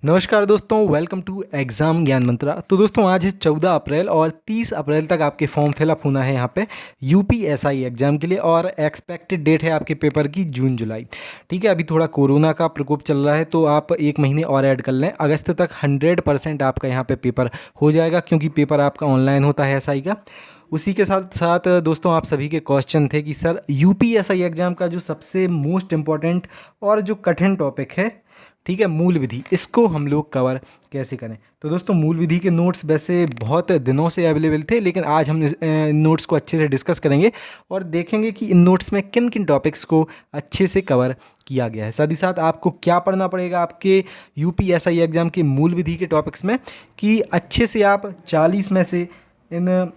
नमस्कार दोस्तों, welcome to exam ज्ञान मंत्रा। तो दोस्तों आज है 14 अप्रैल और 30 अप्रैल तक आपके फॉर्म फिलअप होना है यहाँ पे यूपीएसआई एग्ज़ाम के लिए। और एक्सपेक्टेड डेट है आपके पेपर की जून जुलाई। ठीक है, अभी थोड़ा कोरोना का प्रकोप चल रहा है तो आप एक महीने और ऐड कर लें। अगस्त तक 100% आपका यहाँ पे पेपर हो जाएगा, क्योंकि पेपर आपका ऑनलाइन होता है एसआई का। उसी के साथ साथ दोस्तों आप सभी के क्वेश्चन थे कि सर यूपीएसआई एग्ज़ाम का जो सबसे मोस्ट इम्पॉर्टेंट और जो कठिन टॉपिक है, ठीक है, मूल विधि, इसको हम लोग कवर कैसे करें। तो दोस्तों मूल विधि के नोट्स वैसे बहुत दिनों से अवेलेबल थे, लेकिन आज हम इन नोट्स को अच्छे से डिस्कस करेंगे और देखेंगे कि इन नोट्स में किन किन टॉपिक्स को अच्छे से कवर किया गया है। साथ ही साथ आपको क्या पढ़ना पड़ेगा आपके यूपीएसआई एग्ज़ाम के मूल विधि के टॉपिक्स में, कि अच्छे से आप 40 में से इन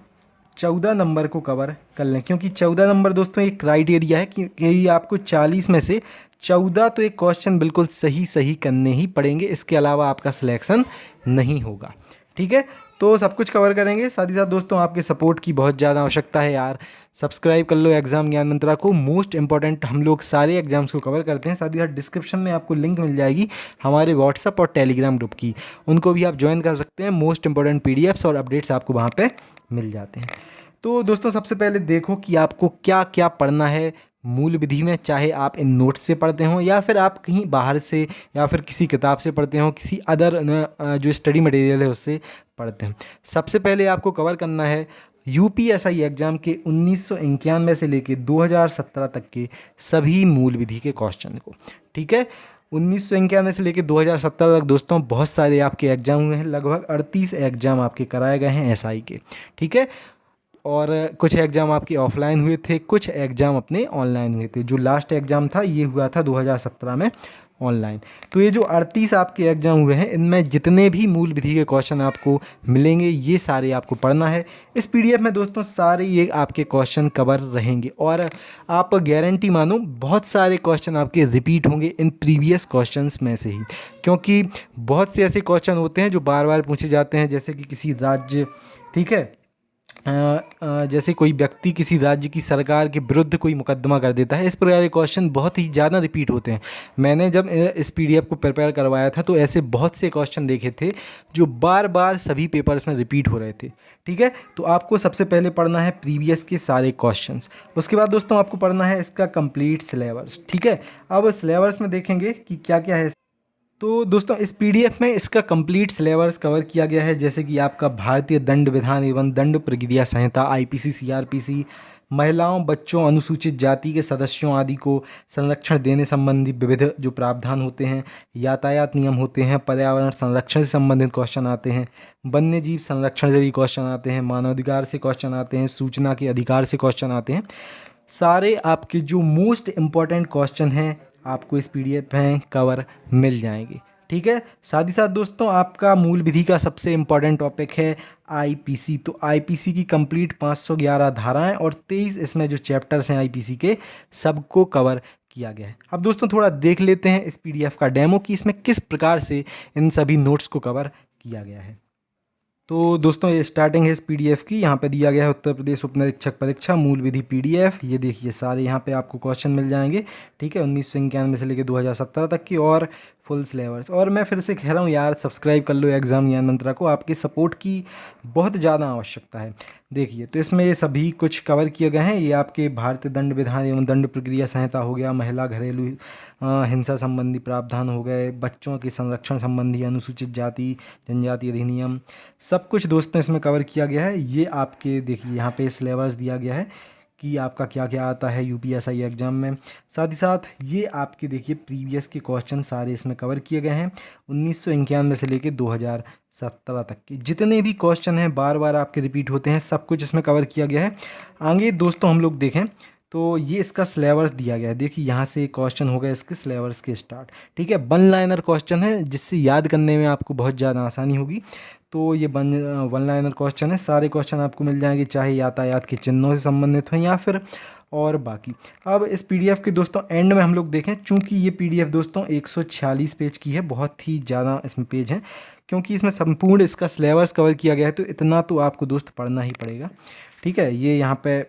14 नंबर को कवर कर लें। क्योंकि 14 नंबर दोस्तों एक क्राइटेरिया है कि आपको 40 में से 14 तो एक क्वेश्चन बिल्कुल सही सही करने ही पड़ेंगे, इसके अलावा आपका सिलेक्शन नहीं होगा। ठीक है, तो सब कुछ कवर करेंगे। साथ ही साथ दोस्तों आपके सपोर्ट की बहुत ज़्यादा आवश्यकता है यार। सब्सक्राइब कर लो एग्ज़ाम ज्ञान मंत्रा को। मोस्ट इंपॉर्टेंट हम लोग सारे एग्जाम्स को कवर करते हैं। साथ ही साथ डिस्क्रिप्शन में आपको लिंक मिल जाएगी हमारे व्हाट्सअप और टेलीग्राम ग्रुप की, उनको भी आप ज्वाइन कर सकते हैं। मोस्ट इंपॉर्टेंट पीडीएफ्स और अपडेट्स आपको वहाँ पर मिल जाते हैं। तो दोस्तों सबसे पहले देखो कि आपको क्या क्या पढ़ना है मूल विधि में, चाहे आप इन नोट्स से पढ़ते हो या फिर आप कहीं बाहर से या फिर किसी किताब से पढ़ते हो, किसी अदर जो स्टडी मटेरियल है उससे पढ़ते हैं। सबसे पहले आपको कवर करना है यूपीएसआई एग्ज़ाम के 1991 से लेके 2017 तक के सभी मूल विधि के क्वेश्चन को। ठीक है, 1991 से लेके 2017 तक दोस्तों बहुत सारे आपके एग्ज़ाम हुए हैं। लगभग 38 एग्ज़ाम आपके कराए गए हैं एसआई के। ठीक है, और कुछ एग्ज़ाम आपके ऑफलाइन हुए थे, कुछ एग्ज़ाम अपने ऑनलाइन हुए थे। जो लास्ट एग्ज़ाम था ये हुआ था 2017 में ऑनलाइन। तो ये जो 38 आपके एग्ज़ाम हुए हैं, इनमें जितने भी मूल विधि के क्वेश्चन आपको मिलेंगे ये सारे आपको पढ़ना है। इस पीडीएफ में दोस्तों सारे ये आपके क्वेश्चन कवर रहेंगे और आप गारंटी मानो बहुत सारे क्वेश्चन आपके रिपीट होंगे इन प्रीवियस क्वेश्चंस में से ही। क्योंकि बहुत से ऐसे क्वेश्चन होते हैं जो बार बार पूछे जाते हैं, जैसे कि किसी राज्य, ठीक है, जैसे कोई व्यक्ति किसी राज्य की सरकार के विरुद्ध कोई मुकदमा कर देता है। इस प्रकार के क्वेश्चन बहुत ही ज़्यादा रिपीट होते हैं। मैंने जब इस पीडीएफ को प्रिपेयर करवाया था तो ऐसे बहुत से क्वेश्चन देखे थे जो बार बार सभी पेपर्स में रिपीट हो रहे थे। ठीक है, तो आपको सबसे पहले पढ़ना है प्रीवियस के सारे क्वेश्चंस। उसके बाद दोस्तों आपको पढ़ना है इसका कंप्लीट सिलेबस। ठीक है, अब सिलेबस में देखेंगे कि क्या क्या है। तो दोस्तों इस पीडीएफ में इसका कंप्लीट सिलेबस कवर किया गया है, जैसे कि आपका भारतीय दंड विधान एवं दंड प्रक्रिया संहिता आईपीसी सीआरपीसी, महिलाओं, बच्चों, अनुसूचित जाति के सदस्यों आदि को संरक्षण देने संबंधी विविध जो प्रावधान होते हैं, यातायात नियम होते हैं, पर्यावरण संरक्षण से संबंधित क्वेश्चन आते हैं, वन्य जीव संरक्षण से भी क्वेश्चन आते हैं, मानवाधिकार से क्वेश्चन आते हैं, सूचना के अधिकार से क्वेश्चन आते हैं। सारे आपके जो मोस्ट इम्पॉर्टेंट क्वेश्चन हैं आपको इस पीडीएफ में कवर मिल जाएंगे। ठीक है, साथ ही साथ दोस्तों आपका मूल विधि का सबसे इम्पॉर्टेंट टॉपिक है आईपीसी। तो आईपीसी की कंप्लीट 511 धाराएं और 23 इसमें जो चैप्टर्स हैं आईपीसी के, सबको कवर किया गया है। अब दोस्तों थोड़ा देख लेते हैं इस पीडीएफ का डेमो कि इसमें किस प्रकार से इन सभी नोट्स को कवर किया गया है। तो दोस्तों ये स्टार्टिंग है इस पीडीएफ की। यहाँ पे दिया गया है उत्तर प्रदेश उप निरीक्षक परीक्षा मूल विधि पीडीएफ। ये देखिए सारे यहाँ पे आपको क्वेश्चन मिल जाएंगे। ठीक है, 1991 से लेकर 2017 तक की और फुल सिलेबस। और मैं फिर से कह रहा हूँ यार, सब्सक्राइब कर लो एग्ज़ाम ज्ञान मंत्रा को, आपके सपोर्ट की बहुत ज़्यादा आवश्यकता है। देखिए तो इसमें ये सभी कुछ कवर किए गए हैं। ये आपके भारतीय दंड विधान एवं दंड प्रक्रिया संहिता हो गया, महिला घरेलू हिंसा संबंधी प्रावधान हो गए, बच्चों के संरक्षण संबंधी अनुसूचित जाति जनजाति अधिनियम, सब कुछ दोस्तों इसमें कवर किया गया है। ये आपके देखिए यहाँ पे सिलेबस दिया गया है कि आपका क्या क्या आता है यूपीएसआई एग्ज़ाम में। साथ ही साथ ये आपके देखिए प्रीवियस के क्वेश्चन सारे इसमें कवर किए गए हैं 1991 से लेके 2017 तक के जितने भी क्वेश्चन हैं बार बार आपके रिपीट होते हैं, सब कुछ इसमें कवर किया गया है। आगे दोस्तों हम लोग देखें तो ये इसका सिलेबस दिया गया है। देखिए यहाँ से क्वेश्चन हो गया इसके सिलेबस के स्टार्ट। ठीक है, वन लाइनर क्वेश्चन है जिससे याद करने में आपको बहुत ज़्यादा आसानी होगी। तो ये वन लाइनर क्वेश्चन है। सारे क्वेश्चन आपको मिल जाएंगे, चाहे यातायात के चिन्हों से संबंधित हों या फिर और बाकी। अब इस पीडीएफ के दोस्तों एंड में हम लोग देखें, चूँकि ये पीडीएफ दोस्तों 146 पेज की है, बहुत ही ज़्यादा इसमें पेज हैं, क्योंकि इसमें संपूर्ण इसका सिलेबस कवर किया गया है, तो इतना तो आपको दोस्त पढ़ना ही पड़ेगा। ठीक है, ये यहाँ पे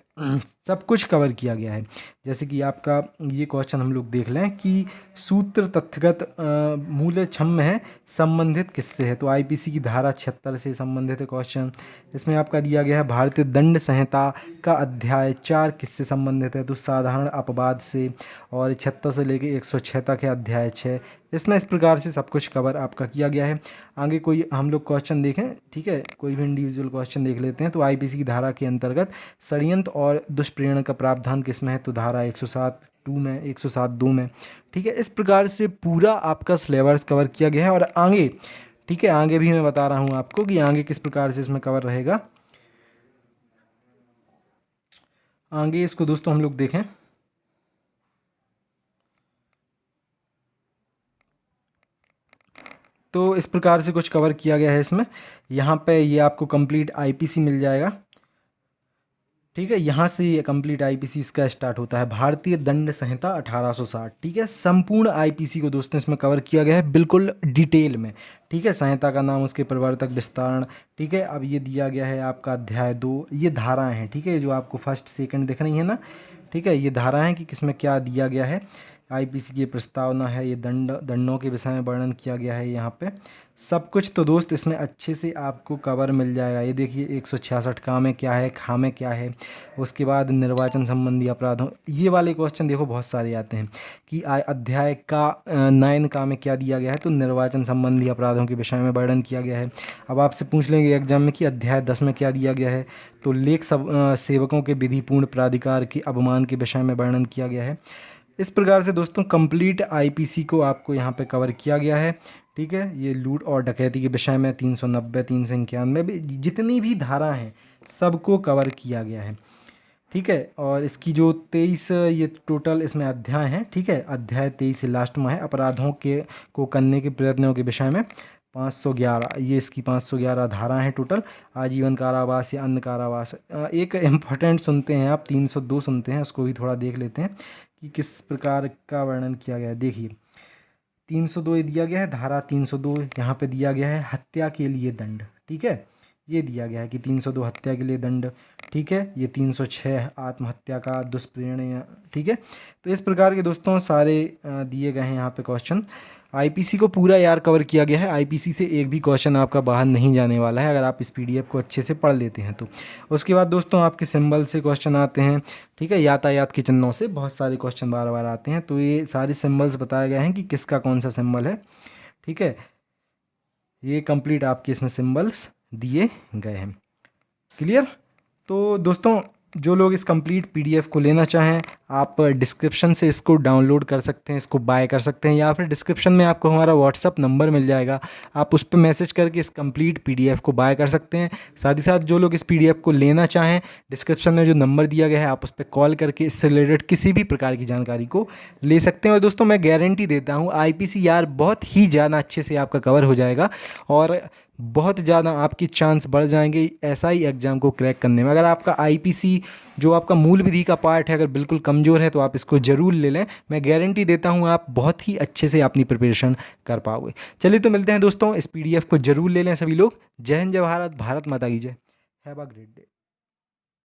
सब कुछ कवर किया गया है। जैसे कि आपका ये क्वेश्चन हम लोग देख लें कि सूत्र तथ्यगत मूल्य क्षम्य है, संबंधित किससे है? तो आईपीसी की धारा 76 से संबंधित है क्वेश्चन। इसमें आपका दिया गया है भारतीय दंड संहिता का अध्याय 4 किससे संबंधित है? तो साधारण अपवाद से। और 76 से लेके 106 तक है अध्याय 6। इसमें इस प्रकार से सब कुछ कवर आपका किया गया है। आगे कोई हम लोग क्वेश्चन देखें, ठीक है, कोई भी इंडिविजुअल क्वेश्चन देख लेते हैं। तो आईपीसी की धारा के अंतर्गत षड्यंत्र और दुष्प्रेरण का प्रावधान किसमें है? तो धारा 107(2) में, 107(2) में, ठीक है। इस प्रकार से पूरा आपका सिलेबस कवर किया गया है। और आगे, ठीक है, आगे भी मैं बता रहा हूँ आपको कि आगे किस प्रकार से इसमें कवर रहेगा। आगे इसको दोस्तों हम लोग देखें तो इस प्रकार से कुछ कवर किया गया है इसमें। यहाँ पे ये आपको कंप्लीट आईपीसी मिल जाएगा, ठीक है। यहाँ से ये कंप्लीट आईपीसी इसका स्टार्ट होता है, भारतीय दंड संहिता 1860, ठीक है। संपूर्ण आईपीसी को दोस्तों इसमें कवर किया गया है बिल्कुल डिटेल में, ठीक है। संहिता का नाम, उसके प्रवर्तक, विस्तारण, ठीक है। अब ये दिया गया है आपका अध्याय 2, ये धाराएं हैं, ठीक है, जो आपको फर्स्ट सेकंड दिख रही है ना, ठीक है। ये धाराएं कि किसमें क्या दिया गया है। आईपीसी की प्रस्तावना है, ये दंडों के विषय में वर्णन किया गया है यहाँ पे सब कुछ। तो दोस्त इसमें अच्छे से आपको कवर मिल जाएगा। ये देखिए 166 का में क्या है, खा में क्या है। उसके बाद निर्वाचन संबंधी अपराधों, ये वाले क्वेश्चन देखो बहुत सारे आते हैं कि अध्याय का 9 का में क्या दिया गया है। तो निर्वाचन संबंधी अपराधों के विषय में वर्णन किया गया है। अब आपसे पूछ लेंगे एग्जाम में कि अध्याय 10 में क्या दिया गया है। तो लेख सेवकों के विधिपूर्ण प्राधिकार के अवमान के विषय में वर्णन किया गया है। इस प्रकार से दोस्तों कंप्लीट आईपीसी को आपको यहाँ पे कवर किया गया है, ठीक है। ये लूट और डकैती के विषय में 390, 391 भी, जितनी भी धारा हैं सबको कवर किया गया है, ठीक है। और इसकी जो 23 ये टोटल इसमें अध्याय हैं, ठीक है। अध्याय 23 से लास्ट में है अपराधों के को करने के प्रयत्नों के विषय में 511, ये इसकी 511 धारा हैं टोटल। आजीवन कारावास या अन्य कारावास। एक इम्पोर्टेंट सुनते हैं आप, 302 सुनते हैं, उसको भी थोड़ा देख लेते हैं कि किस प्रकार का वर्णन किया गया है। देखिए 302 ये दिया गया है, धारा 302 यहाँ पे दिया गया है हत्या के लिए दंड, ठीक है। ये दिया गया है कि 302 हत्या के लिए दंड, ठीक है। ये 306 आत्महत्या का दुष्प्रेरणा, ठीक है। तो इस प्रकार के दोस्तों सारे दिए गए हैं यहाँ पे क्वेश्चन। आईपीसी को पूरा यार कवर किया गया है। आईपीसी से एक भी क्वेश्चन आपका बाहर नहीं जाने वाला है अगर आप इस पीडीएफ को अच्छे से पढ़ लेते हैं तो। उसके बाद दोस्तों आपके सिंबल से क्वेश्चन आते हैं, ठीक है। यातायात के चिन्हों से बहुत सारे क्वेश्चन बार बार आते हैं। तो ये सारे सिंबल्स बताए गए हैं कि किसका कौन सा सिंबल है, ठीक है। ये कंप्लीट आपके इसमें सिंबल्स दिए गए हैं, क्लियर। तो दोस्तों जो लोग इस कंप्लीट पीडीएफ को लेना चाहें आप डिस्क्रिप्शन से इसको डाउनलोड कर सकते हैं, इसको बाय कर सकते हैं, या फिर डिस्क्रिप्शन में आपको हमारा व्हाट्सअप नंबर मिल जाएगा, आप उस पर मैसेज करके इस कंप्लीट पीडीएफ को बाय कर सकते हैं। साथ ही साथ जो लोग इस पीडीएफ को लेना चाहें डिस्क्रिप्शन में जो नंबर दिया गया है आप उस पर कॉल करके इससे रिलेटेड किसी भी प्रकार की जानकारी को ले सकते हैं। और दोस्तों मैं गारंटी देता हूँ आईपीसी यार बहुत ही ज़्यादा अच्छे से आपका कवर हो जाएगा और बहुत ज़्यादा आपकी चांस बढ़ जाएंगे एसआई एग्ज़ाम को क्रैक करने में। अगर आपका आईपीसी जो आपका मूल विधि का पार्ट है अगर बिल्कुल कमज़ोर है तो आप इसको ज़रूर ले लें। मैं गारंटी देता हूँ आप बहुत ही अच्छे से अपनी प्रिपरेशन कर पाओगे। चलिए तो मिलते हैं दोस्तों, इस पीडीएफ को ज़रूर ले लें सभी लोग। जय हिंद, जय भारत, भारत माता की जय। Have a great day.